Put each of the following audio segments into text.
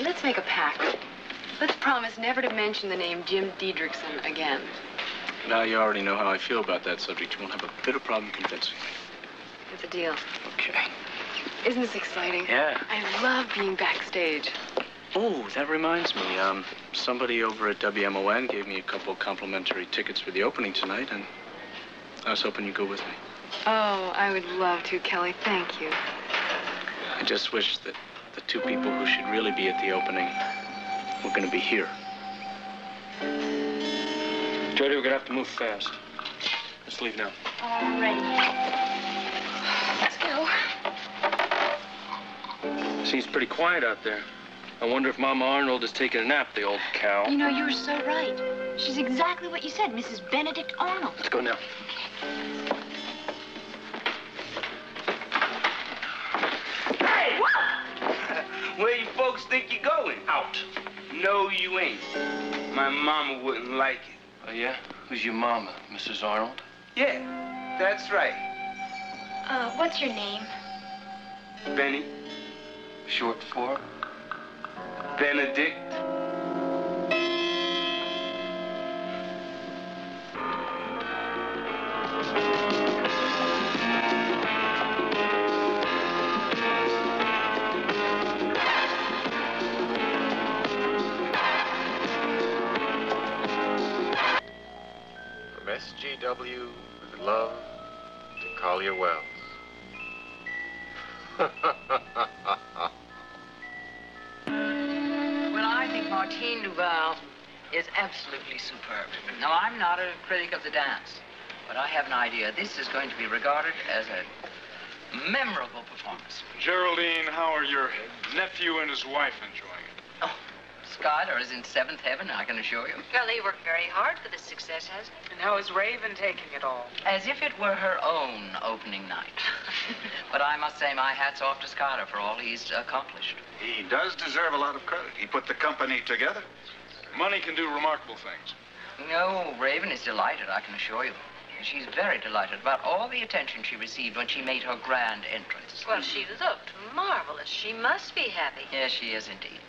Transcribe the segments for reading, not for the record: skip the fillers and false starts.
let's make a pact. Let's promise never to mention the name Jim Diedrichson again. Now you already know how I feel about that subject. You won't have a bit of problem convincing me. It's a deal. Okay. Isn't this exciting? Yeah. I love being backstage. Oh, that reminds me. Somebody over at WMON gave me a couple complimentary tickets for the opening tonight, and I was hoping you'd go with me. Oh, I would love to, Kelly. Thank you. I just wish that the two people who should really be at the opening were going to be here. Jody, we're going to have to move fast. Let's leave now. All ready. Let's go. Seems pretty quiet out there. I wonder if Mama Arnold is taking a nap, the old cow. You know, you were so right. She's exactly what you said, Mrs. Benedict Arnold. Let's go now. Hey! Where you folks think you're going? Out. No, you ain't. My mama wouldn't like it. Oh, yeah? Who's your mama, Mrs. Arnold? Yeah, that's right. What's your name? Benny. Short for? Benedict. From SGW with love to Collier Wells. Well, I think Martine Duval is absolutely superb. Now, I'm not a critic of the dance, but I have an idea. This is going to be regarded as a memorable performance. Geraldine, how are your nephew and his wife enjoying it? Oh, Skylar is in seventh heaven, I can assure you. Well, he worked very hard for this success, hasn't he? And how is Raven taking it all? As if it were her own opening night. But I must say my hat's off to Skylar for all he's accomplished. He does deserve a lot of credit. He put the company together. Money can do remarkable things. No, Raven is delighted, I can assure you. She's very delighted about all the attention she received when she made her grand entrance. Well, she looked marvelous. She must be happy. Yes, she is indeed.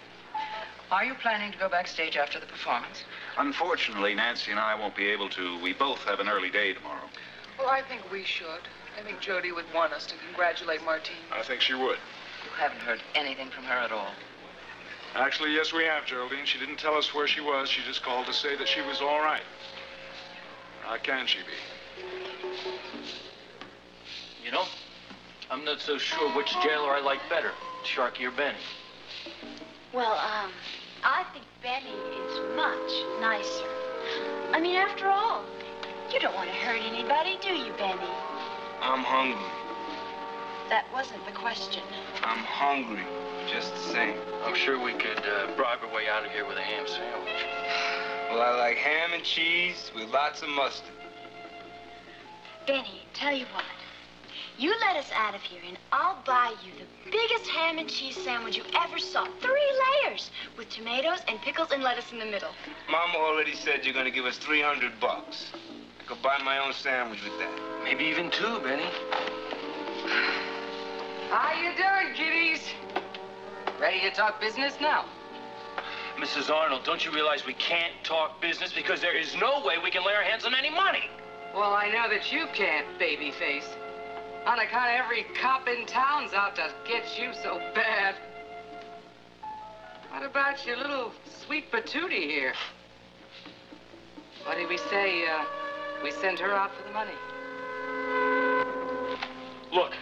Are you planning to go backstage after the performance? Unfortunately, Nancy and I won't be able to. We both have an early day tomorrow. Well, I think we should. I think Jody would want us to congratulate Martine. I think she would. You haven't heard anything from her at all. Actually, yes, we have, Geraldine. She didn't tell us where she was. She just called to say that she was all right. How can she be? You know, I'm not so sure which jailer I like better, Sharky or Benny. Well, I think Benny is much nicer. I mean, after all, you don't want to hurt anybody, do you, Benny? I'm hungry. That wasn't the question. I'm hungry, just the same. I'm sure we could bribe our way out of here with a ham sandwich. Well, I like ham and cheese with lots of mustard. Benny, tell you what. You let us out of here, and I'll buy you the biggest ham and cheese sandwich you ever saw. 3 layers, with tomatoes and pickles and lettuce in the middle. Mama already said you're gonna give us $300. I could buy my own sandwich with that. Maybe even 2, Benny. How you doing, kiddies? Ready to talk business now? Mrs. Arnold, don't you realize we can't talk business because there is no way we can lay our hands on any money? Well, I know that you can't, babyface. On account of every cop in town's out to get you so bad. What about your little sweet patootie here? What did we say, we sent her out for the money? Look,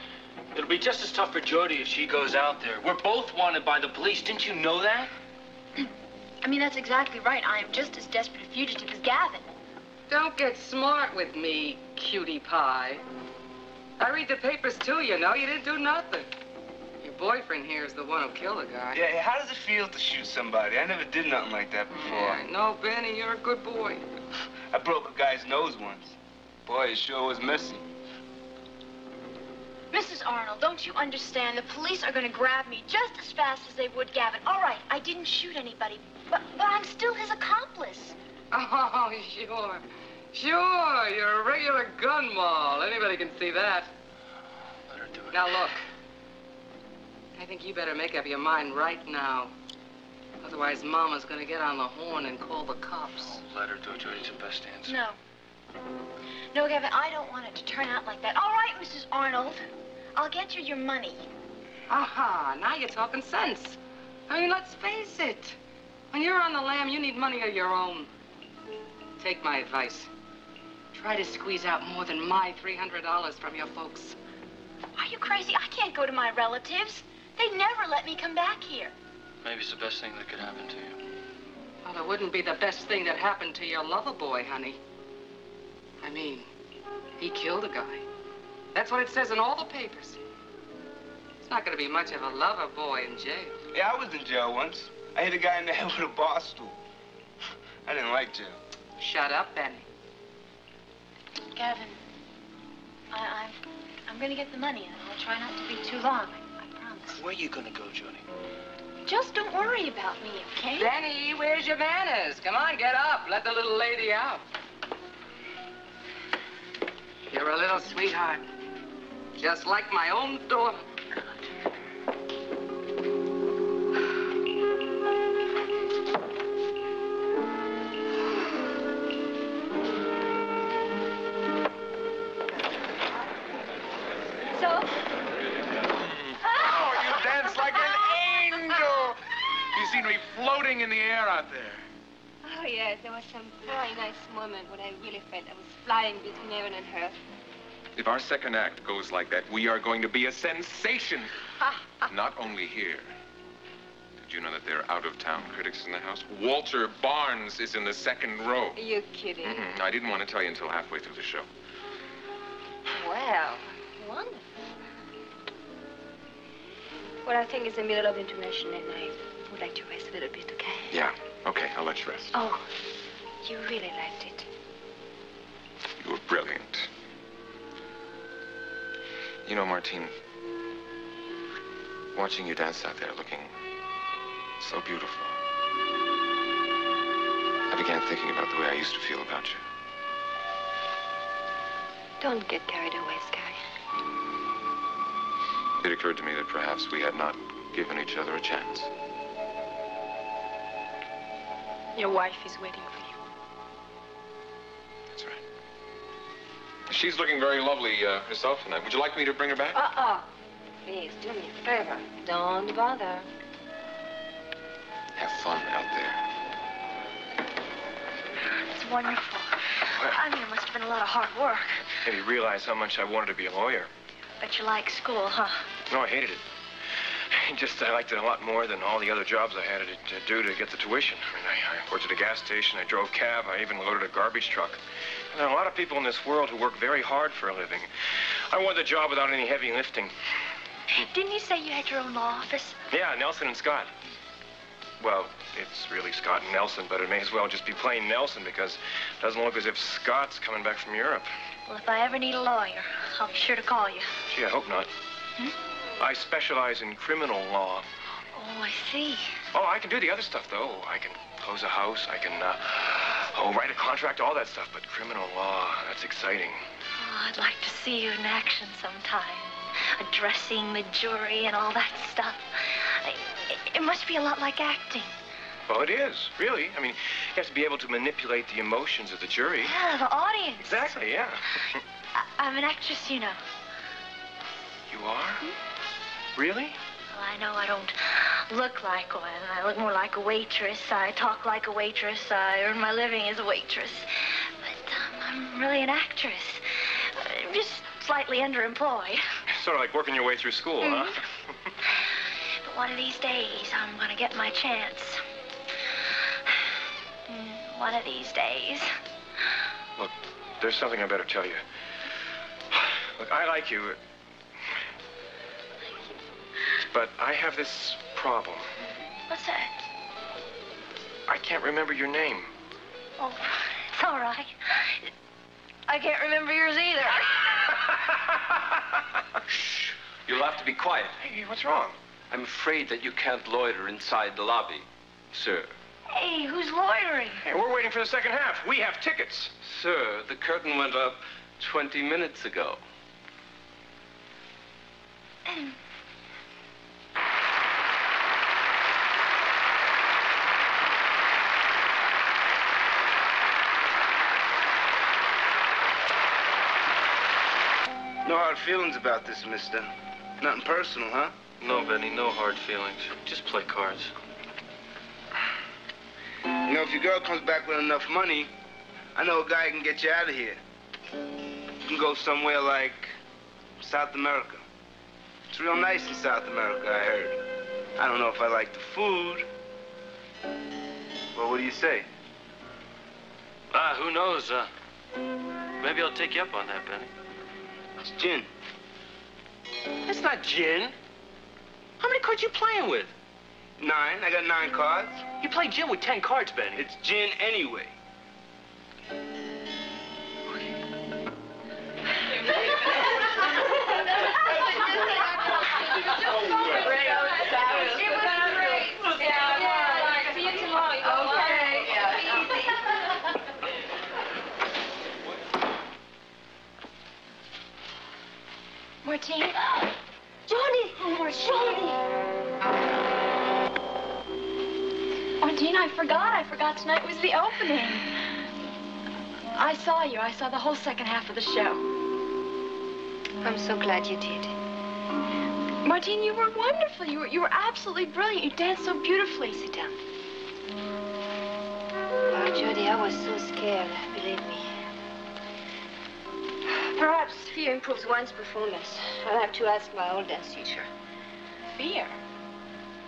it'll be just as tough for Jody if she goes out there. We're both wanted by the police. Didn't you know that? I mean, that's exactly right. I am just as desperate a fugitive as Gavin. Don't get smart with me, cutie pie. I read the papers, too, you know. You didn't do nothing. Your boyfriend here is the one who killed the guy. Yeah, how does it feel to shoot somebody? I never did nothing like that before. Yeah, no, Benny, you're a good boy. I broke a guy's nose once. Boy, it sure was messy. Mrs. Arnold, don't you understand? The police are going to grab me just as fast as they would Gavin. All right, I didn't shoot anybody, but I'm still his accomplice. Oh, sure. Sure, you're a regular gun moll. Anybody can see that. Let her do it. Now, look. I think you better make up your mind right now. Otherwise, Mama's gonna get on the horn and call the cops. Oh, let her do it. Jody's the best answer. No. No, Gavin, I don't want it to turn out like that. All right, Mrs. Arnold. I'll get you your money. Aha, now you're talking sense. I mean, let's face it. When you're on the lam, you need money of your own. Take my advice. Try to squeeze out more than my $300 from your folks. Are you crazy? I can't go to my relatives. They'd never let me come back here. Maybe it's the best thing that could happen to you. Well, it wouldn't be the best thing that happened to your lover boy, honey. I mean, he killed a guy. That's what it says in all the papers. It's not going to be much of a lover boy in jail. Yeah, I was in jail once. I hit a guy in the head with a bar stool. I didn't like jail. Shut up, Benny. Gavin, I'm gonna get the money, and I'll try not to be too long. I promise. Where are you gonna go, Jody? Just don't worry about me, okay? Benny, where's your manners? Come on, get up. Let the little lady out. You're a little sweetheart. Just like my own daughter. Floating in the air out there. Oh, yes. There was some very nice moment when I really felt I was flying between heaven and earth. If our second act goes like that, we are going to be a sensation. Not only here. Did you know that there are out-of-town critics in the house? Walter Barnes is in the second row. Are you kidding? I didn't want to tell you until halfway through the show. Well, wonderful. Well, I think it's the middle of intermission, and I would like to rest a little bit, okay? Yeah, okay, I'll let you rest. Oh, you really liked it. You were brilliant. You know, Martine, watching you dance out there looking so beautiful, I began thinking about the way I used to feel about you. Don't get carried away, Sky. It occurred to me that perhaps we had not given each other a chance. Your wife is waiting for you. That's right. She's looking very lovely herself tonight. Would you like me to bring her back? Please, do me a favor. Don't bother. Have fun out there. It's wonderful. I mean, it must have been a lot of hard work. Did you realize how much I wanted to be a lawyer? Bet you like school, huh? No, I hated it. I liked it a lot more than all the other jobs I had to do to get the tuition. I mean, I worked at a gas station, I drove cab, I even loaded a garbage truck. And there are a lot of people in this world who work very hard for a living. I wanted the job without any heavy lifting. Didn't you say you had your own law office? Yeah, Nelson and Scott. Well, it's really Scott and Nelson, but it may as well just be plain Nelson because it doesn't look as if Scott's coming back from Europe. Well, if I ever need a lawyer, I'll be sure to call you. Gee, I hope not. I specialize in criminal law. Oh, I see. Oh, I can do the other stuff, though. I can close a house. I can, write a contract, all that stuff. But criminal law, that's exciting. Oh, I'd like to see you in action sometime. Addressing the jury and all that stuff. It must be a lot like acting. Well, it is, really. I mean, you have to be able to manipulate the emotions of the jury. Yeah, the audience. Exactly, yeah. I'm an actress, you know. You are? Really? Well, I know I don't look like one. I look more like a waitress. I talk like a waitress. I earn my living as a waitress. But I'm really an actress. Just slightly underemployed. Sort of like working your way through school, huh? But one of these days, I'm gonna get my chance. One of these days. Look, there's something I better tell you. Look, I like you. But I have this problem. What's that? I can't remember your name. Oh, it's all right. I can't remember yours either. Shh. You'll have to be quiet. Hey, what's wrong? I'm afraid that you can't loiter inside the lobby, sir. Hey, who's loitering? Hey, we're waiting for the second half. We have tickets. Sir, the curtain went up 20 minutes ago. No hard feelings about this, mister. Nothing personal, huh? No, Benny, no hard feelings. Just play cards. You know, if your girl comes back with enough money, I know a guy who can get you out of here. You can go somewhere like South America. It's real nice in South America, I heard. I don't know if I like the food. Well, what do you say? Who knows? Maybe I'll take you up on that, Benny. It's gin. That's not gin. How many cards you playing with? 9. I got 9 cards. You play gin with 10 cards, Benny. It's gin anyway. Martine? Jody! Oh, Martine! Martine, I forgot tonight was the opening. I saw you. I saw the whole second half of the show. I'm so glad you did. Martine, you were wonderful. You were absolutely brilliant. You danced so beautifully. Sit down. Oh, Jody, I was so scared, believe me. Perhaps fear improves one's performance. I'll have to ask my old dance teacher. Fear?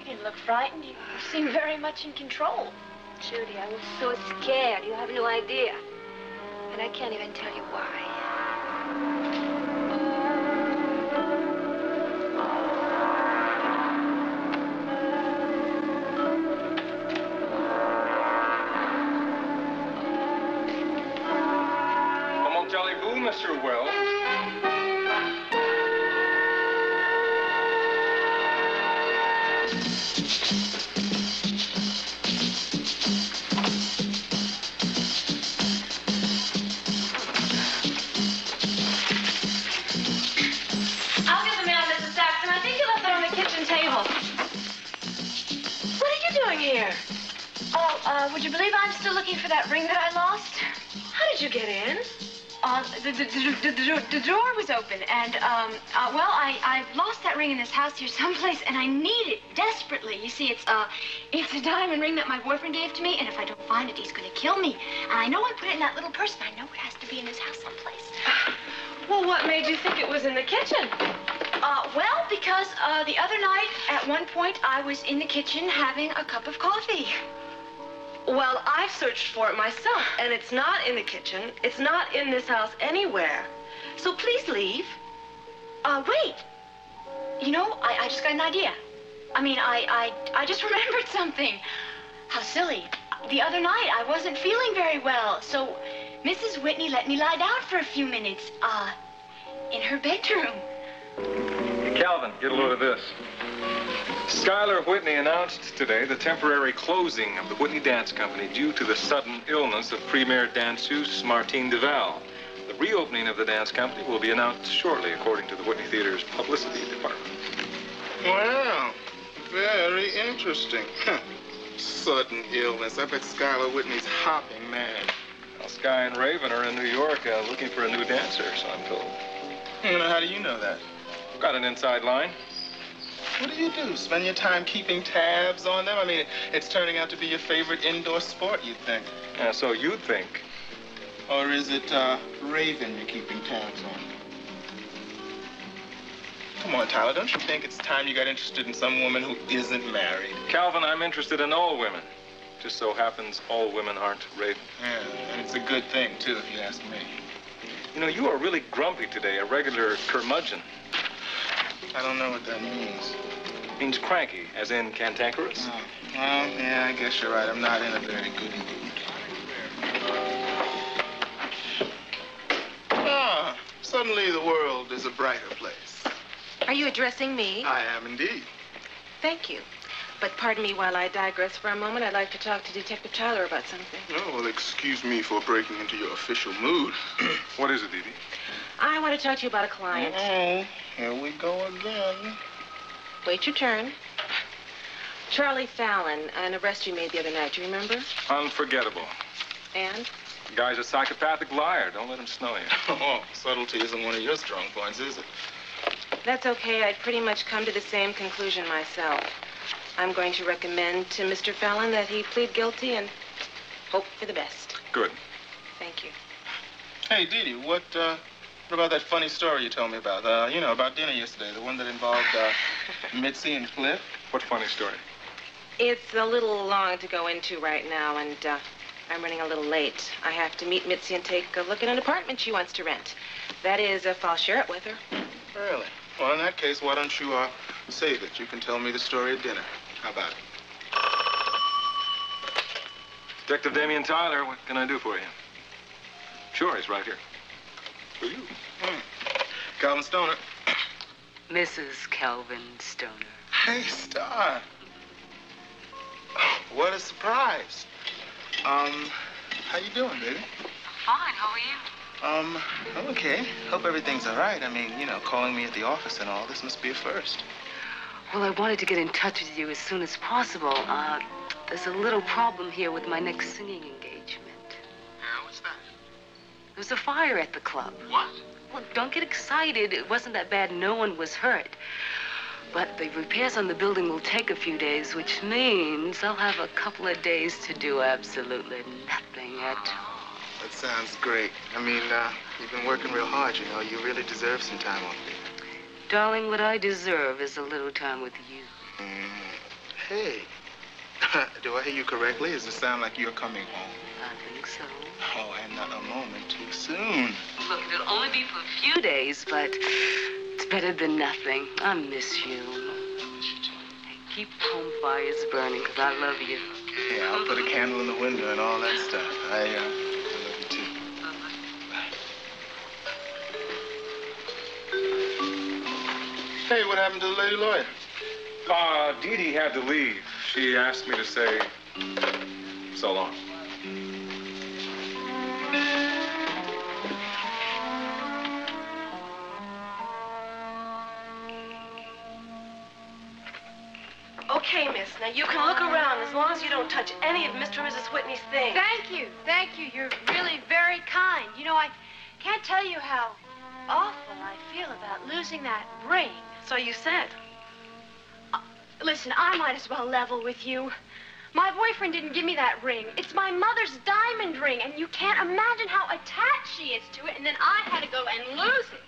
You didn't look frightened. You seemed very much in control. Judy, I was so scared. You have no idea. And I can't even tell you why. Jolly-boo, Mr. Wells. I'll get the mail, Mrs. Saxon. I think you left it on the kitchen table. What are you doing here? Oh, would you believe I'm still looking for that ring that I lost? How did you get in? The door was open, and, well, I've lost that ring in this house here someplace, and I need it desperately. You see, it's a diamond ring that my boyfriend gave to me, and if I don't find it, he's going to kill me. And I know I put it in that little purse, and I know it has to be in this house someplace. Well, what made you think it was in the kitchen? Well, because, the other night, at one point, I was in the kitchen having a cup of coffee. Well, I searched for it myself, and it's not in the kitchen. It's not in this house anywhere. So please leave. Wait. You know, I just got an idea. I mean, I just remembered something. How silly. The other night, I wasn't feeling very well, so Mrs. Whitney let me lie down for a few minutes, in her bedroom. Calvin, get a load of this. Schuyler Whitney announced today the temporary closing of the Whitney Dance Company due to the sudden illness of premier danseuse Martine Duval. The reopening of the dance company will be announced shortly, according to the Whitney Theater's publicity department. Well, very interesting. Sudden illness. I bet Schuyler Whitney's hopping mad. Well, Sky and Raven are in New York looking for a new dancer, so I'm told. How do you know that? Got an inside line. What do? Spend your time keeping tabs on them? I mean, it's turning out to be your favorite indoor sport, you'd think. So you'd think. Or is it, Raven you're keeping tabs on? Come on, Tyler, don't you think it's time you got interested in some woman who isn't married? Calvin, I'm interested in all women. Just so happens all women aren't Raven. Yeah, and it's a good thing, too, if you ask me. You know, you are really grumpy today, a regular curmudgeon. I don't know what that means. It means cranky, as in cantankerous. Oh. Well, yeah, I guess you're right. I'm not in a very good mood. Suddenly the world is a brighter place. Are you addressing me? I am indeed. Thank you. But pardon me while I digress for a moment. I'd like to talk to Detective Tyler about something. Oh, well, excuse me for breaking into your official mood. What is it, Dee Dee? I want to talk to you about a client. Oh, here we go again. Wait your turn. Charlie Fallon, an arrest you made the other night. Do you remember? Unforgettable. And? The guy's a psychopathic liar. Don't let him snell you. Oh, subtlety isn't one of your strong points, is it? That's okay. I'd pretty much come to the same conclusion myself. I'm going to recommend to Mr. Fallon that he plead guilty and hope for the best. Good. Thank you. Hey, Dee Dee, what about that funny story you told me about? You know, about dinner yesterday, the one that involved Mitzi and Cliff? What funny story? It's a little long to go into right now, and I'm running a little late. I have to meet Mitzi and take a look at an apartment she wants to rent. That is, if I'll share it with her. Really? Well, in that case, why don't you save it? You can tell me the story at dinner. How about it? Detective Damian Tyler, what can I do for you? Sure, he's right here. For you. Calvin Stoner. Mrs. Calvin Stoner. Hey, Star. What a surprise. How you doing, baby? Fine, how are you? I'm okay. Hope everything's all right. I mean, you know, calling me at the office and all, this must be a first. Well, I wanted to get in touch with you as soon as possible. There's a little problem here with my next singing engagement. Yeah, what's that? There's a fire at the club. What? Well, don't get excited. It wasn't that bad. No one was hurt. But the repairs on the building will take a few days, which means I'll have a couple of days to do absolutely nothing at all. That sounds great. I mean, you've been working real hard, you know. You really deserve some time off. Darling, what I deserve is a little time with you. Hey, do I hear you correctly? Does it sound like you're coming home? I think so. Oh, and not a moment too soon. Look, it'll only be for a few days, but it's better than nothing. I miss you. Hey, keep home fires burning, because I love you. Yeah, I'll put a candle in the window and all that stuff. I love you, too. Hey, what happened to the lady lawyer? Dee Dee had to leave. She asked me to say so long. Okay, miss. Now, you can look around as long as you don't touch any of Mr. and Mrs. Whitney's things. Thank you. Thank you. You're really very kind. You know, I can't tell you how awful I feel about losing that ring. So you said. Listen, I might as well level with you. My boyfriend didn't give me that ring. It's my mother's diamond ring, and you can't imagine how attached she is to it, and then I had to go and lose it.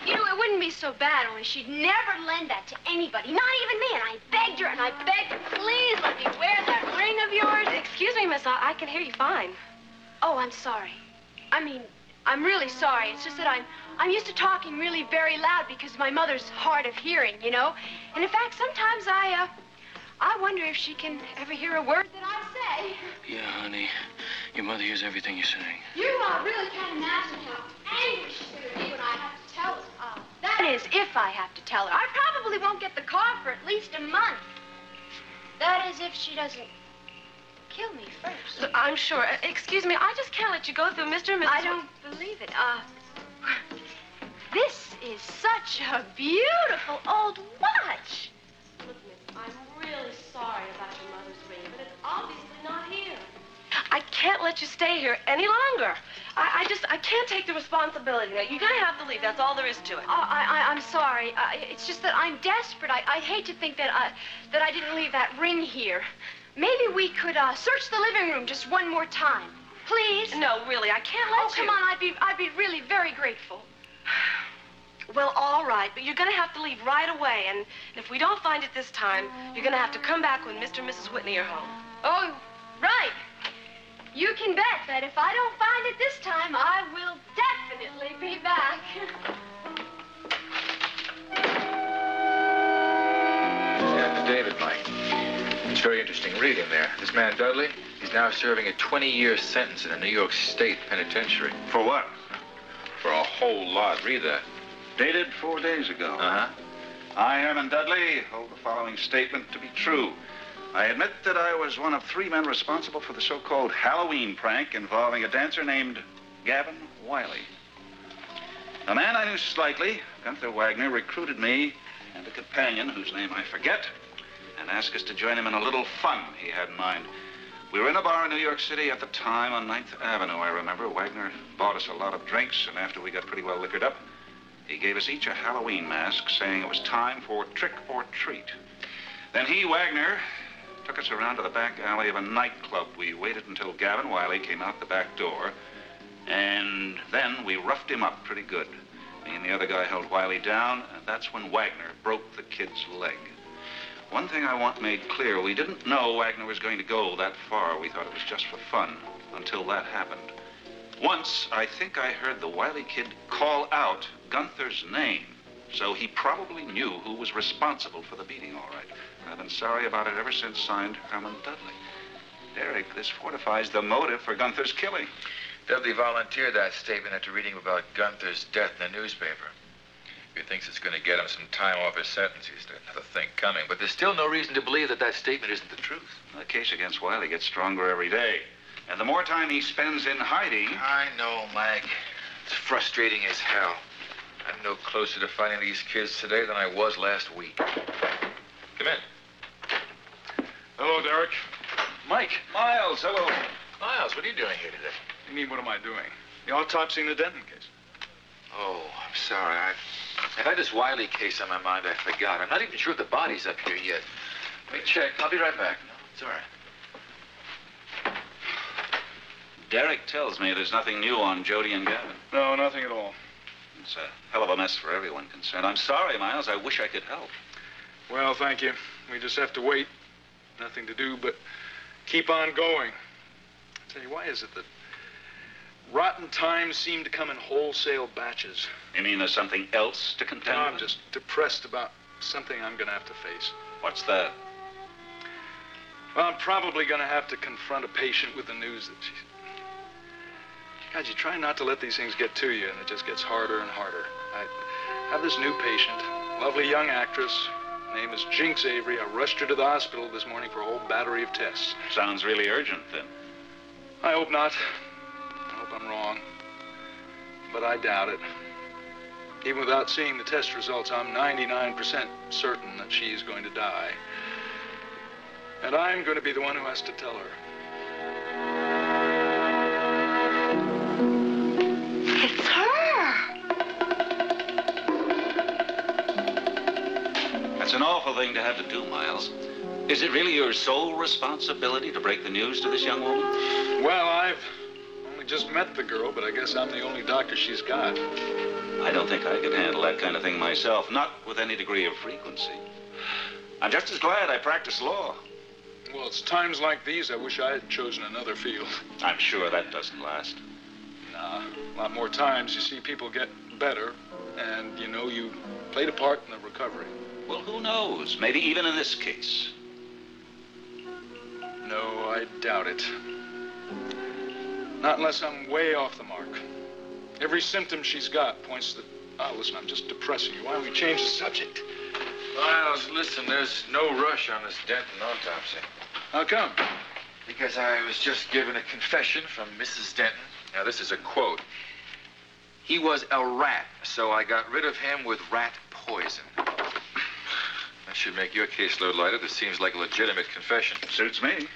You know, it wouldn't be so bad, only she'd never lend that to anybody, not even me, and I begged her, and I begged her, please let me wear that ring of yours. Excuse me, miss, I can hear you fine. Oh, I'm sorry. I mean, I'm really sorry. It's just that I'm used to talking really very loud because my mother's hard of hearing, you know? And in fact, sometimes I wonder if she can ever hear a word that I say. Yeah, honey. Your mother hears everything you're saying. You really can't imagine how angry she's going to be when I have to tell her. That is, if I have to tell her. I probably won't get the car for at least a month. That is, if she doesn't kill me first. Look, I'm sure. Excuse me, I just can't let you go through Mr. and Mrs. I don't believe it. This is such a beautiful old watch. Look, miss, I'm really sorry about your mother's ring, but it's obviously not here. I can't let you stay here any longer. I can't take the responsibility. Now, you're going to have to leave. That's all there is to it. I'm sorry. It's just that I'm desperate. I hate to think that I didn't leave that ring here. Maybe we could search the living room just one more time. Please? No, really, I can't let you. Oh, come on. I'd be really very grateful. Well, all right, but you're going to have to leave right away, and if we don't find it this time, you're going to have to come back when Mr. and Mrs. Whitney are home. Oh, right. You can bet that if I don't find it this time, I will definitely be back. Affidavit, Mike. It's very interesting reading there. This man, Dudley, he's now serving a 20-year sentence in a New York State penitentiary. For what? For a whole lot. Read that. Dated 4 days ago. Uh-huh. I, Herman Dudley, hold the following statement to be true. I admit that I was one of 3 men responsible for the so-called Halloween prank involving a dancer named Gavin Wiley. A man I knew slightly, Gunther Wagner, recruited me and a companion whose name I forget and asked us to join him in a little fun he had in mind. We were in a bar in New York City at the time on 9th Avenue, I remember. Wagner bought us a lot of drinks, and after we got pretty well liquored up, he gave us each a Halloween mask, saying it was time for trick or treat. Then he, Wagner, took us around to the back alley of a nightclub. We waited until Gavin Wiley came out the back door, and then we roughed him up pretty good. Me and the other guy held Wiley down, and that's when Wagner broke the kid's leg. One thing I want made clear, we didn't know Wagner was going to go that far. We thought it was just for fun until that happened. Once, I think I heard the Wiley kid call out Gunther's name, so he probably knew who was responsible for the beating, all right. I've been sorry about it ever since. Signed, Herman Dudley. Derek, this fortifies the motive for Gunther's killing. Dudley volunteered that statement after reading about Gunther's death in the newspaper. If he thinks it's going to get him some time off his sentence, he's got another thing coming. But there's still no reason to believe that statement isn't the truth. The case against Wiley gets stronger every day. And the more time he spends in hiding... I know, Mike. It's frustrating as hell. I'm no closer to finding these kids today than I was last week. Come in. Hello, Derek. Mike. Miles, hello. Miles, what are you doing here today? You mean, what am I doing? The autopsy in the Denton case. Oh, I'm sorry. I've had this Wiley case on my mind. I forgot. I'm not even sure the body's up here yet. Let me check. I'll be right back. No, it's all right. Derek tells me there's nothing new on Jody and Gavin. No, nothing at all. It's a hell of a mess for everyone concerned. I'm sorry, Miles. I wish I could help. Well, thank you. We just have to wait. Nothing to do but keep on going. I tell you, why is it that rotten times seem to come in wholesale batches? You mean there's something else to contend No, with? I'm just depressed about something I'm going to have to face. What's that? Well, I'm probably going to have to confront a patient with the news that she's... God, you try not to let these things get to you, and it just gets harder and harder. I have this new patient, lovely young actress. Name is Jinx Avery. I rushed her to the hospital this morning for a whole battery of tests. Sounds really urgent, then. I hope not. I hope I'm wrong. But I doubt it. Even without seeing the test results, I'm 99% certain that she's going to die. And I'm going to be the one who has to tell her. It's her! That's an awful thing to have to do, Miles. Is it really your sole responsibility to break the news to this young woman? Well, I've only just met the girl, but I guess I'm the only doctor she's got. I don't think I could handle that kind of thing myself, not with any degree of frequency. I'm just as glad I practice law. Well, it's times like these I wish I had chosen another field. I'm sure that doesn't last. Nah, a lot more times you see people get better, and you know you played a part in the recovery. Well, who knows? Maybe even in this case. No, I doubt it. Not unless I'm way off the mark. Every symptom she's got points to... Oh, listen, I'm just depressing you. Why don't we change the subject? Miles, listen, there's no rush on this Denton autopsy. How come? Because I was just given a confession from Mrs. Denton. Now, this is a quote. He was a rat, so I got rid of him with rat poison. That should make your caseload lighter. This seems like a legitimate confession. Suits me.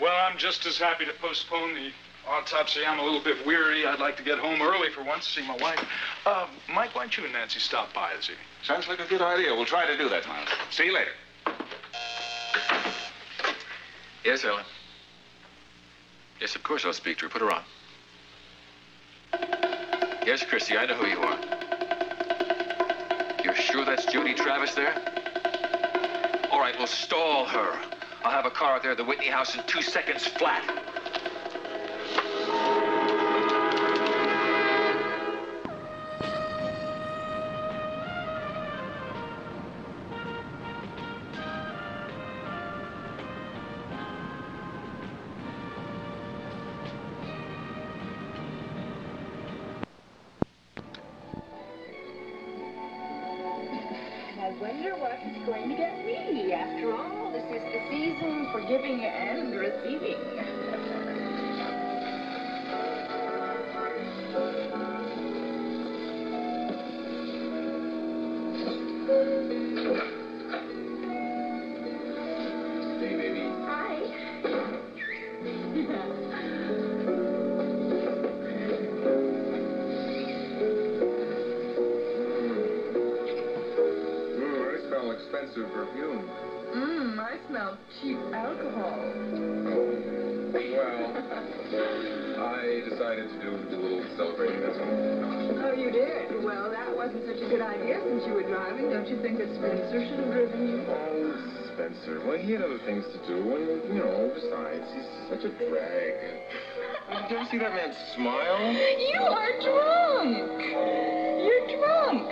Well, I'm just as happy to postpone the autopsy. I'm a little bit weary. I'd like to get home early for once to see my wife. Mike, why don't you and Nancy stop by this evening? Sounds like a good idea. We'll try to do that, Miles. See you later. Yes, Ellen. Yes, of course I'll speak to her. Put her on. Yes, Chrissy, I know who you are. You're sure that's Jody Travis there? All right, we'll stall her. I'll have a car out there at the Whitney house in 2 seconds flat. I wonder what he's going to get me. After all, this is the season for giving and receiving. Hey, baby. Hi. expensive perfume. I smell cheap alcohol. Well, I decided to do a little celebrating, that's all. Oh, you did? Well, that wasn't such a good idea since you were driving. Don't you think that Spencer should have driven you? Oh, Spencer. Well, he had other things to do, and, besides, he's such a drag. Did you ever see that man smile? You are drunk. You're drunk.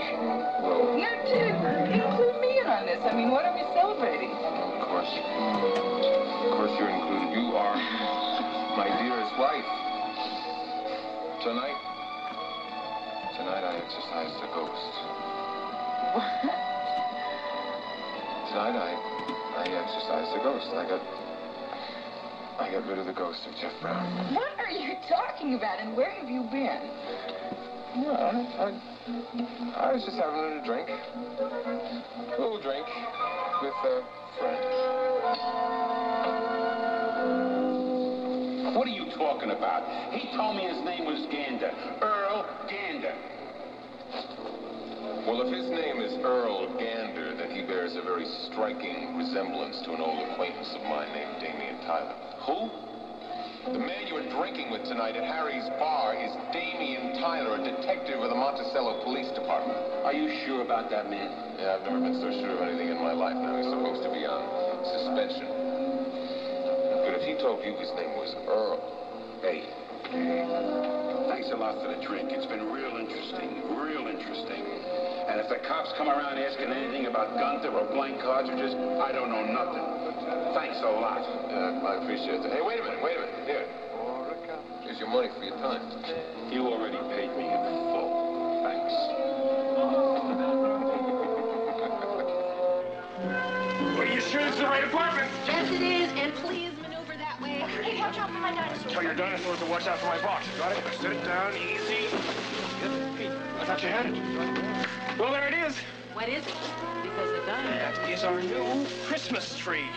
Now, Ted, include me in on this. I mean, what are we celebrating? Of course you're included. You are my dearest wife. Tonight I exercised a ghost. What? Tonight I exercised a ghost. I got rid of the ghost of Jeff Brown. What are you talking about, and where have you been? Well, I was just having a little drink. A little drink with a friend. What are you talking about? He told me his name was Gander. Earl Gander. Well, if his name is Earl Gander, then he bears a very striking resemblance to an old acquaintance of mine named Damien Tyler. Who? The man you were drinking with tonight at Harry's bar is Damien Tyler, a detective with the Monticello Police Department. Are you sure about that man? Yeah, I've never been so sure of anything in my life. Now, he's supposed to be on suspension. But if he told you his name was Earl... Hey, thanks a lot for the drink. It's been real interesting, real interesting. And if the cops come around asking anything about Gunther or blank cartridges, I don't know nothing. Thanks a lot. Yeah, I appreciate that. Hey, wait a minute. Here. Here's your money for your time. You already paid me in full. Thanks. Well, you sure this is the right apartment? Yes, it is, and please maneuver that way. Hey, watch out for my dinosaur. Tell your dinosaurs to watch out for my box. Got it? Sit it down, easy. Hey, I thought you had it. Well, there it is. What is it? Because the diamond. That is our new Christmas tree.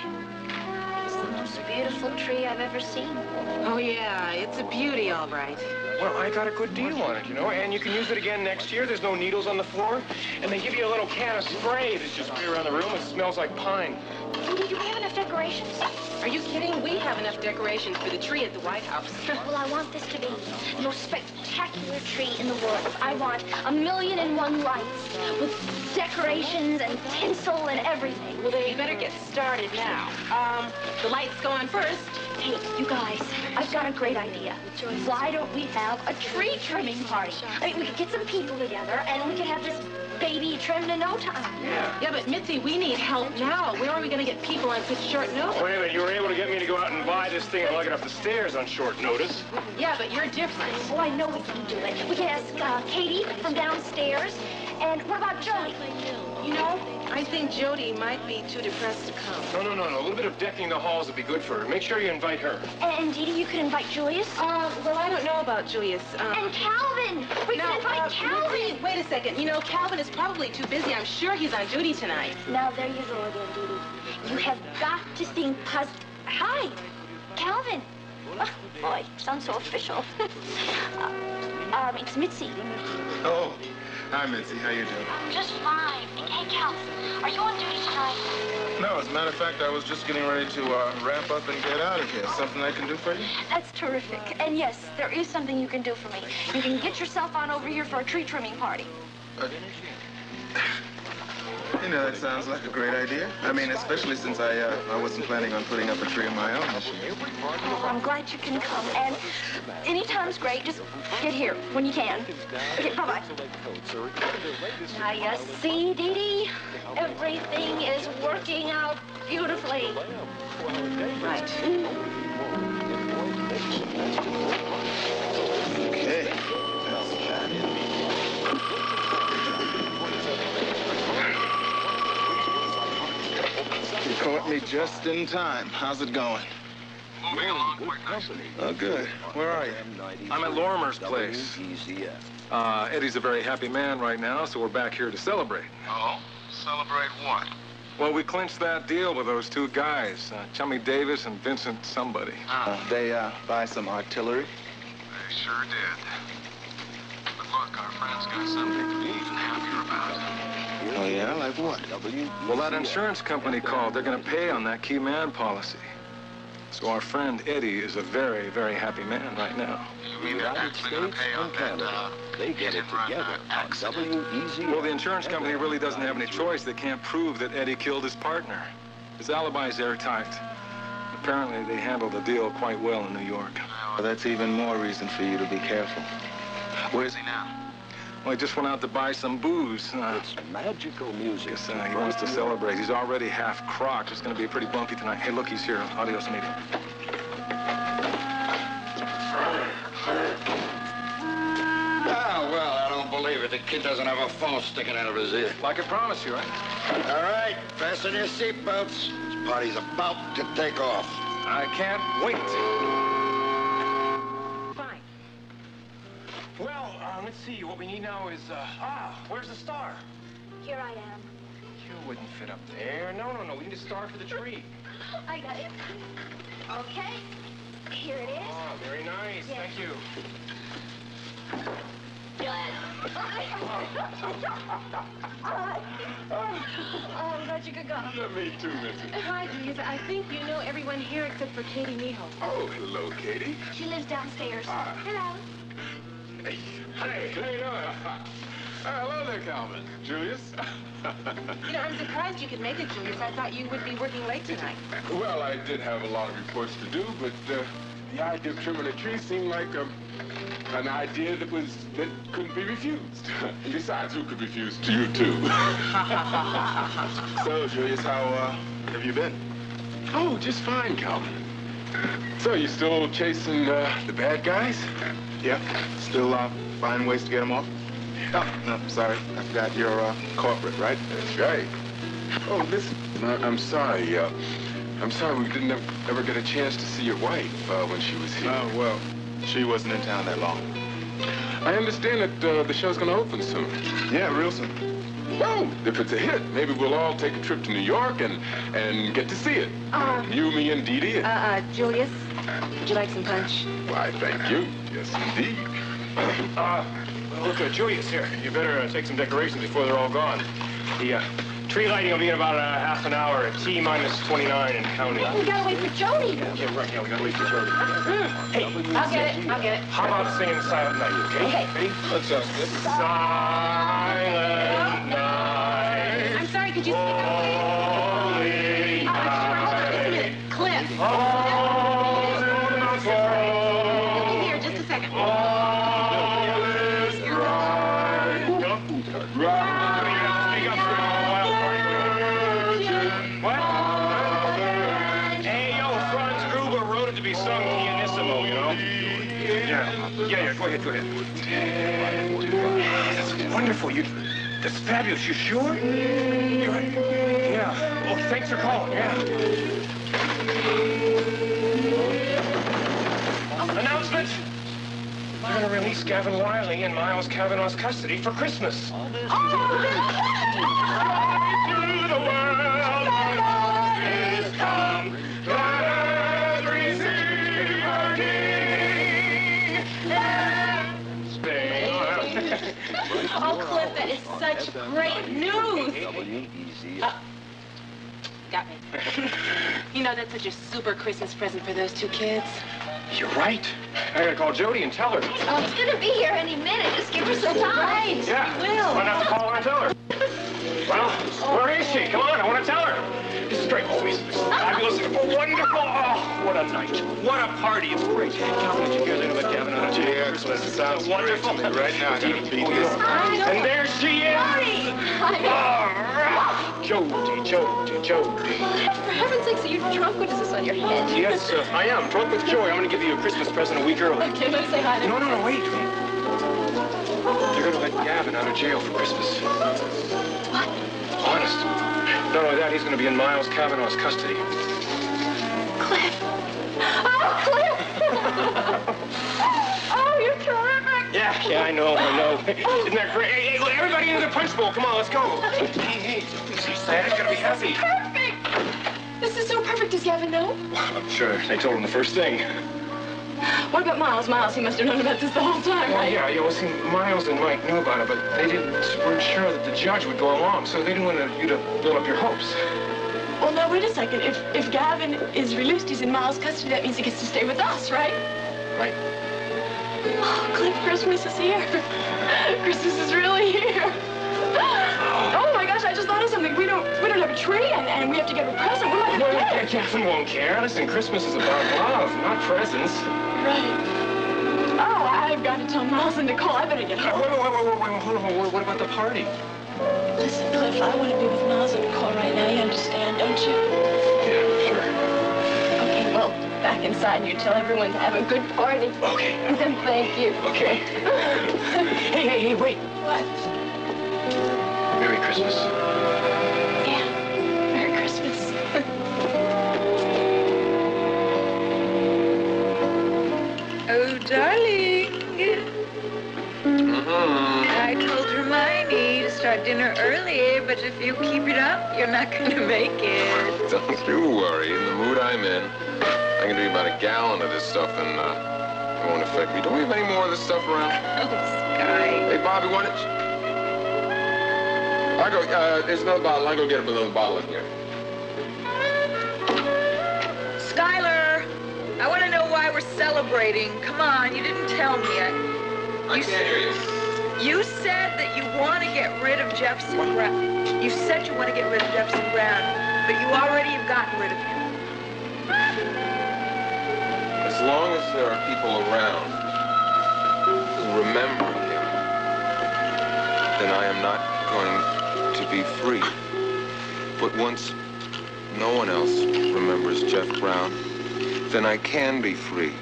It's the most beautiful tree I've ever seen. Oh, yeah, it's a beauty, all right. Well, I got a good deal on it, and you can use it again next year. There's no needles on the floor. And they give you a little can of spray that you spray around the room. It smells like pine. Judy, do we have enough decorations? Are you kidding? We have enough decorations for the tree at the White House. Well, I want this to be the most spectacular tree in the world. I want 1,000,001 lights with decorations and tinsel and everything. Well, then you better get started now. The lights go on first. Hey, you guys, I've got a great idea. Why don't we have a tree trimming party? I mean, we could get some people together, and we could have this baby trimmed in no time. Yeah, but Mitzi, we need help now. Where are we going to get people on such short notice? Wait a minute, you were able to get me to go out and buy this thing and lug it up the stairs on short notice. Yeah, but you're different. Oh, I know we can do it. We can ask Katie from downstairs. And what about Jody? You know, I think Jody might be too depressed to come. No. A little bit of decking the halls would be good for her. Make sure you invite her. And Dee Dee, you could invite Julius? Well, I don't know about Julius. And Calvin! We can invite Calvin! Wait a second. You know, Calvin is probably too busy. I'm sure he's on duty tonight. Now, there you go again, Dee Dee. You have got to think positive. Hi, Calvin. Oh, boy, sounds so official. It's Mitzi. Oh. Hi, Mitzi. How you doing? Just fine. Hey, Calvin, are you on duty tonight? No, as a matter of fact, I was just getting ready to wrap up and get out of here. Something I can do for you? That's terrific. And yes, there is something you can do for me. You can get yourself on over here for a tree trimming party. You know, that sounds like a great idea. I mean, especially since I wasn't planning on putting up a tree of my own this year. Oh, I'm glad you can come. And anytime's great. Just get here when you can. Okay, bye-bye. Now, you see, Dee Dee, everything is working out beautifully. Right. Okay. That's that in me. You caught me just in time. How's it going? Moving along quite nicely. Oh, good. Where are you? I'm at Lorimer's place. Eddie's a very happy man right now, so we're back here to celebrate. Oh? Celebrate what? Well, we clinched that deal with those two guys, Chummy Davis and Vincent somebody. They buy some artillery? They sure did. But look, our friend's got something to be even happier about. Oh, yeah? Like what? Well, that insurance company called. They're going to pay on that key man policy. So our friend Eddie is a very, very happy man right now. You mean they're actually going to pay on that, they get it together on WEZF. Well, the insurance company really doesn't have any choice. They can't prove that Eddie killed his partner. His alibi is airtight. Apparently, they handled the deal quite well in New York. Well, that's even more reason for you to be careful. Where's he now? Well, he just went out to buy some booze. It's magical music. Guess he wants to celebrate. He's already half crocked. It's going to be pretty bumpy tonight. Hey, look, he's here. Adios, amigo. Ah, well, I don't believe it. The kid doesn't have a phone sticking out of his ear. Like I promised you, right? All right, fasten your seatbelts. This party's about to take off. I can't wait. Fine. Well, let's see. What we need now is, where's the star? Here I am. You wouldn't fit up there. No. We need a star for the tree. I got it. Okay. Here it is. Oh, very nice. Yes. Thank you. Oh, I'm glad you could come. Me too, Missy. Hi, Julius. I think you know everyone here except for Katie Miho. Oh, hello, Katie. She lives downstairs. Hello. Hey, how you doing? Hello there, Calvin. Julius? You know, I'm surprised you could make it, Julius. I thought you would be working late tonight. Well, I did have a lot of reports to do, but the idea of trimming a tree seemed like an idea that couldn't be refused. And besides, who could refuse to you, too? So, Julius, how have you been? Oh, just fine, Calvin. So, you still chasing the bad guys? Yeah. Still finding ways to get them off? Oh, no, sorry. I forgot you're corporate, right? That's right. Oh, listen, I'm sorry. I'm sorry we didn't ever get a chance to see your wife when she was here. Oh, well, she wasn't in town that long. I understand that the show's gonna open soon. Yeah, real soon. Well, if it's a hit, maybe we'll all take a trip to New York and get to see it. You, me, and Dee Dee. Julius, would you like some punch? Why, thank you. Yes, indeed. Look, Julius, here. You better take some decorations before they're all gone. The tree lighting will be in about half an hour at T-29 and counting. We gotta wait for Jody. Yeah, right. Yeah, we gotta wait for Jody. Hey, I'll get it. how about singing Silent Night, okay? Okay. Ready? That sounds good. Silent Night. I'm sorry, could you speak up, Holy please? Sure, hold on just a minute. Cliff. Give me here, just a second. Yeah, go ahead. That's wonderful. That's fabulous. You sure? Yeah. Oh, thanks for calling. Yeah. Announcement. They're going to release Gavin Wiley in Miles Kavanaugh's custody for Christmas. To the world is come. Let us receive our King. Oh, Cliff, that is such great news. Got me. You know, that's such a super Christmas present for those two kids. You're right. I gotta call Jody and tell her. Oh, it's gonna be here any minute. Just give her some time. Right. Yeah. We will. Why not call her and tell her? Well, where is she? Come on, I want to tell her. This is great. Always fabulous. Wonderful. Oh, what a night. What a party. It's great. Calvin, did you hear anything about Gavin on a Yeah, excellent. Sounds wonderful. Great to me. Right now, I gotta beat this. And there she is. Jody. For heaven's sakes, are you drunk? What is this on your head? Yes, I am. Drunk with joy. I'm going to give you a Christmas present a week early. Okay, let's say hi to No, wait. They're going to let Gavin out of jail for Christmas. What? Honest. Not only that, he's going to be in Miles Kavanaugh's custody. Cliff. Oh, Cliff. Oh, you're terrific. Yeah, I know. Isn't that great? Hey, look, everybody into the punch bowl. Come on, let's go. Hey, Santa's going to be happy. Perfect. This is so perfect. Does Gavin know? I'm sure they told him the first thing. What about Miles? Miles, he must have known about this the whole time, Well, right? yeah, well, see, Miles and Mike knew about it, but they weren't sure that the judge would go along, so they didn't want you to build up your hopes. Well, no, wait a second. If Gavin is released, he's in Miles' custody, that means he gets to stay with us, right? Right. Oh, Cliff, Christmas is here. Christmas is really here. Oh my gosh, I just thought of something. We don't have a tree and we have to get a present. What am I gonna get? Gavin won't care. Listen, Christmas is about love, not presents. Right. Oh, I've got to tell Miles and Nicole. I better get home. Wait, hold on. What about the party? Listen, Cliff, I want to be with Miles and Nicole right now. You understand, don't you? Yeah, sure. Okay, well, back inside and you tell everyone to have a good party. Okay. And then thank you. Okay. Hey, wait. What? Merry Christmas. Yeah, Merry Christmas. Oh, darling. I told Hermione to start dinner early, but if you keep it up, you're not going to make it. Don't you worry. In the mood I'm in, I can do about a gallon of this stuff and it won't affect me. Don't we have any more of this stuff around? Oh, Sky. Hey, Bobby, want it? I'll go, there's another bottle. I'll go get another bottle in here. Skylar, I want to know why we're celebrating. Come on, you didn't tell me. I can't hear you. You said that you want to get rid of Jefferson Brown. You said you want to get rid of Jefferson Brown, but you already have gotten rid of him. As long as there are people around who remember him, then I am not going to be free. But once no one else remembers Jeff Brown, then I can be free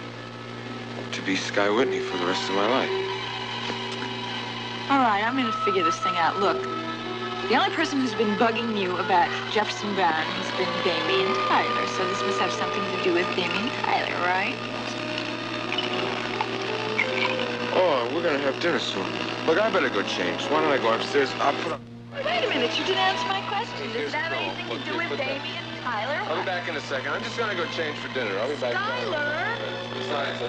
to be Sky Whitney for the rest of my life. All right, I'm going to figure this thing out. Look, the only person who's been bugging you about Jefferson Brown has been Damien Tyler, so this must have something to do with Damien Tyler, right? Oh, we're gonna have dinner soon. Look, I better go change. Why don't I go upstairs? I'll put up... Wait a minute, you didn't answer my question. Does it have anything to do with Damien Tyler? I'll be back in a second. I'm just gonna go change for dinner. I'll be back. Skylar! Besides,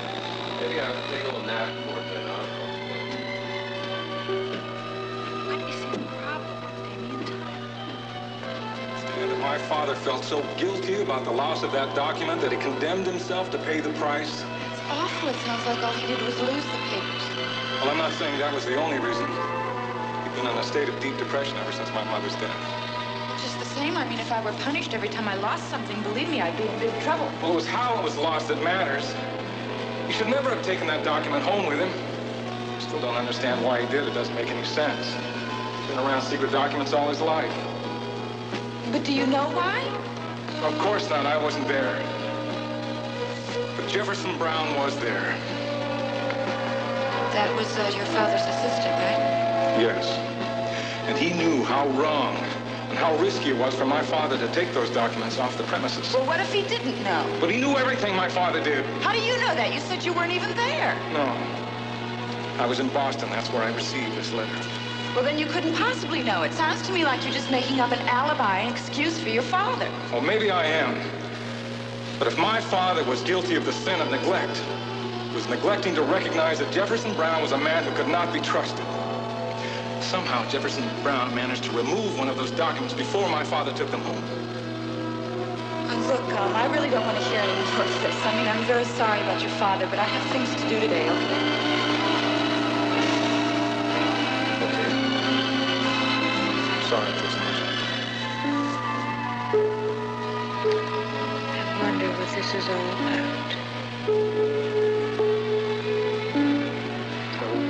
maybe I'll take a little nap before dinner. What is the problem with Damien Tyler? And my father felt so guilty about the loss of that document that he condemned himself to pay the price. It's awful. It sounds like all he did was lose the papers. Well, I'm not saying that was the only reason. He'd been in a state of deep depression ever since my mother's death. Just the same, I mean, if I were punished every time I lost something, believe me, I'd be in big trouble. Well, it was how it was lost that matters. He should never have taken that document home with him. I still don't understand why he did. It doesn't make any sense. He's been around secret documents all his life. But do you know why? Of course not. I wasn't there. But Jefferson Brown was there. That was your father's assistant, right? Yes. And he knew how wrong and how risky it was for my father to take those documents off the premises. Well, what if he didn't know? But he knew everything my father did. How do you know that? You said you weren't even there. No. I was in Boston. That's where I received this letter. Well, then you couldn't possibly know. It sounds to me like you're just making up an alibi, an excuse for your father. Well, maybe I am. But if my father was guilty of the sin of neglect, he was neglecting to recognize that Jefferson Brown was a man who could not be trusted. Somehow, Jefferson Brown managed to remove one of those documents before my father took them home. Look, I really don't want to hear any more of this. I mean, I'm very sorry about your father, but I have things to do today, okay? Sorry, just I wonder what this is all about.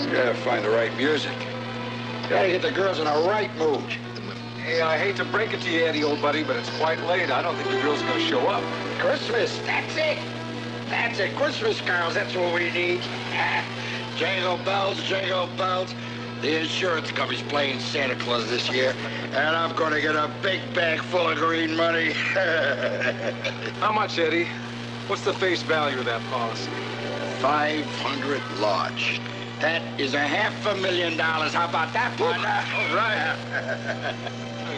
You gotta find the right music. You gotta get the girls in the right mood. Hey, I hate to break it to you, Eddie, old buddy, but it's quite late. I don't think the girl's gonna show up. Christmas, that's it. That's it. Christmas carols, that's what we need. Jingle bells, jingle bells. The insurance company's playing Santa Claus this year, and I'm gonna get a big bag full of green money. How much, Eddie? What's the face value of that policy? 500 large. That is $500,000. How about that, partner? All right.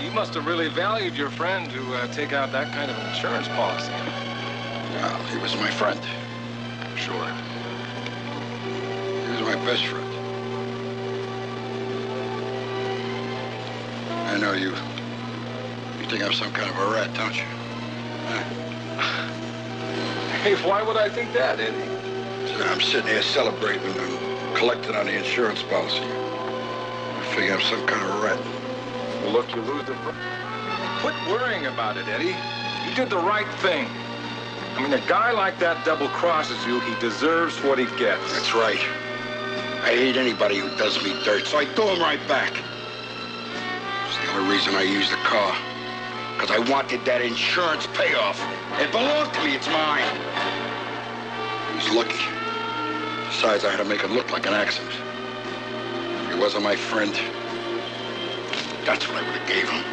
You must have really valued your friend to take out that kind of an insurance policy. Well, he was my friend. Sure. He was my best friend. I know you. You think I'm some kind of a rat, don't you? Huh? Hey, why would I think that, Eddie? So I'm sitting here celebrating and collecting on the insurance policy. I figure I'm some kind of a rat. Well, look, you lose the... Quit worrying about it, Eddie. You did the right thing. I mean, a guy like that double-crosses you. He deserves what he gets. That's right. I hate anybody who does me dirt, so I do him right back. It's the only reason I used the car. Because I wanted that insurance payoff. It belonged to me. It's mine. He was lucky. Besides, I had to make it look like an accident. If he wasn't my friend, that's what I would have gave him.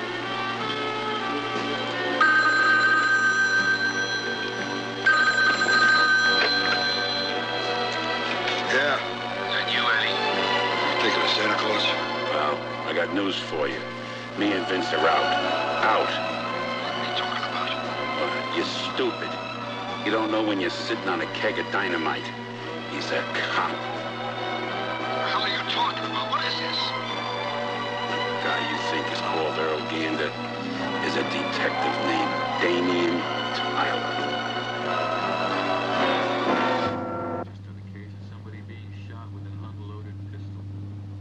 Yeah. Is that you, Eddie? You thinking of Santa Claus? Well, I got news for you. Me and Vince are out. Out. What are you talking about? You're stupid. You don't know when you're sitting on a keg of dynamite. He's a cop. What the hell are you talking about? What is this? The guy you think is called Earl Gander is a detective named Damien Tyler. Just in the case of somebody being shot with an unloaded pistol.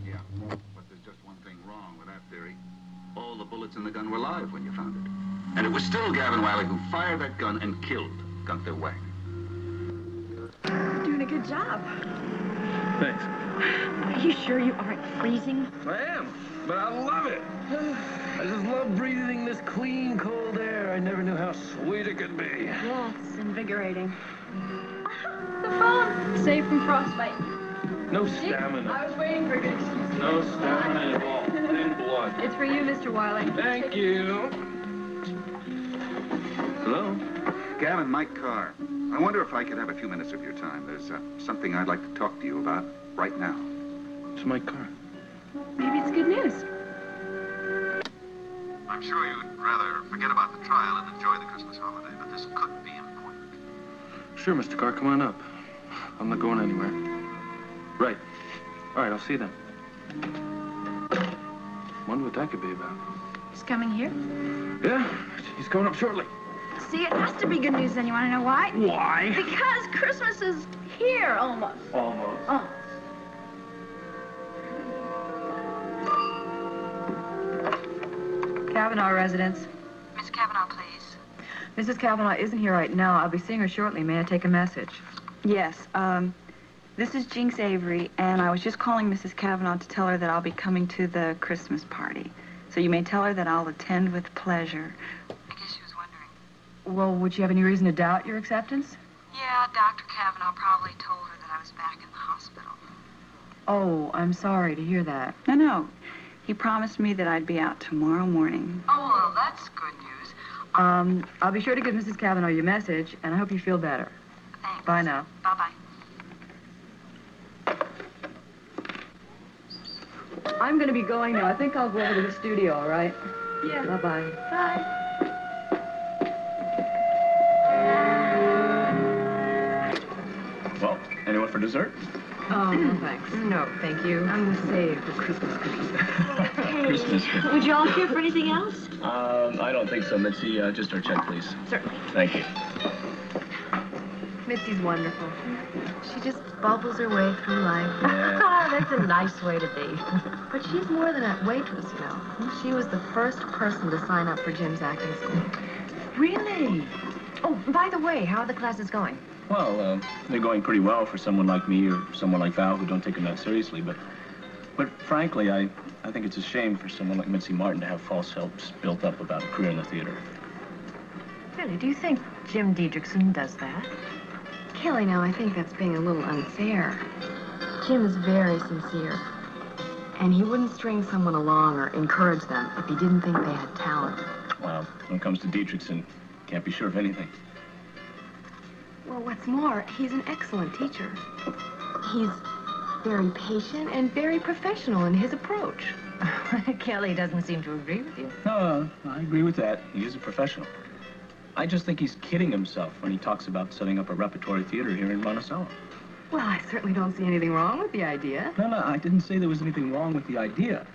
Yeah, but there's just one thing wrong with that theory. All the bullets in the gun were live when you found it. And it was still Gavin Wiley who fired that gun and killed Gunther Wagner. You're doing a good job. Thanks. Are you sure you aren't freezing? I am, but I love it. I just love breathing this clean, cold air. I never knew how sweet it could be. Yeah, it's invigorating. The phone! Saved from frostbite. No stamina. I was waiting for a good excuse. No stamina at all. Thin blood. It's for you, Mr. Wiley. Thank you. Hello? Gavin, Mike Carr. I wonder if I could have a few minutes of your time. There's something I'd like to talk to you about right now. It's Mike Carr. Maybe it's good news. I'm sure you'd rather forget about the trial and enjoy the Christmas holiday, but this could be important. Sure, Mr. Carr, come on up. I'm not going anywhere. Right. All right, I'll see you then. Wonder what that could be about. He's coming here? Yeah, he's coming up shortly. See, it has to be good news then. You want to know why? Why? Because Christmas is here, almost. Almost. Oh. Kavanaugh residence. Miss Kavanaugh, please. Mrs. Kavanaugh isn't here right now. I'll be seeing her shortly. May I take a message? Yes, this is Jinx Avery, and I was just calling Mrs. Kavanaugh to tell her that I'll be coming to the Christmas party. So you may tell her that I'll attend with pleasure. I guess she was wondering. Well, would she have any reason to doubt your acceptance? Yeah, Dr. Kavanaugh probably told her that I was back in the hospital. Oh, I'm sorry to hear that. No. He promised me that I'd be out tomorrow morning. Oh, well, that's good news. I'll be sure to give Mrs. Kavanaugh your message, and I hope you feel better. Thanks. Bye now. Bye-bye. I'm going to be going now. I think I'll go over to the studio, all right? Yeah. Bye-bye. Bye. Well, anyone for dessert? Oh, no, thanks. No, thank you. I'm going to save for Christmas cookies. Christmas. Would you all care for anything else? I don't think so, Mitzi. Just our check, please. Certainly. Thank you. Mitzi's wonderful. She just bubbles her way through life. Yeah. That's a nice way to be. But she's more than a waitress, you know. She was the first person to sign up for Jim's acting school. Really? Oh, by the way, how are the classes going? Well, they're going pretty well for someone like me or someone like Val who don't take them that seriously. But frankly, I think it's a shame for someone like Mitzi Martin to have false hopes built up about a career in the theater. Really, do you think Jim Diedrichson does that? Kelly, now, I think that's being a little unfair. Jim is very sincere. And he wouldn't string someone along or encourage them if he didn't think they had talent. Well, when it comes to Diedrichson, can't be sure of anything. Well, what's more, he's an excellent teacher. He's very patient and very professional in his approach. Kelly doesn't seem to agree with you. No, I agree with that. He is a professional. I just think he's kidding himself when he talks about setting up a repertory theater here in Monticello. Well, I certainly don't see anything wrong with the idea. No, I didn't say there was anything wrong with the idea.